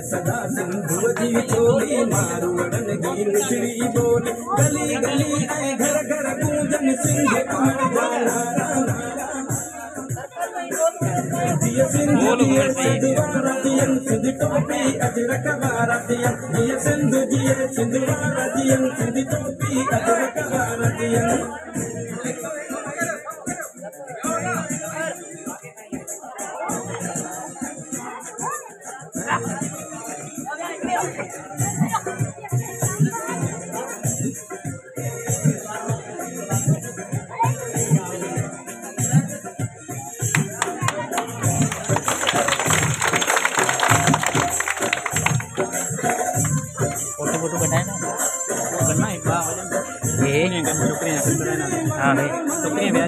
सदा सिंधु जी चोली मारू वडन की निचड़ी बोल गली गली आए घर घर पूजन सिंह कमल जाला सिंधु टोपी अजरक भारतीय सिंधु जी सिंधु भारतीय सिंधु टोपी अजरक भारतीय फोटो फोटो कटाए ना वो करना एक बार ये टोकरियां हाँ टोकरियां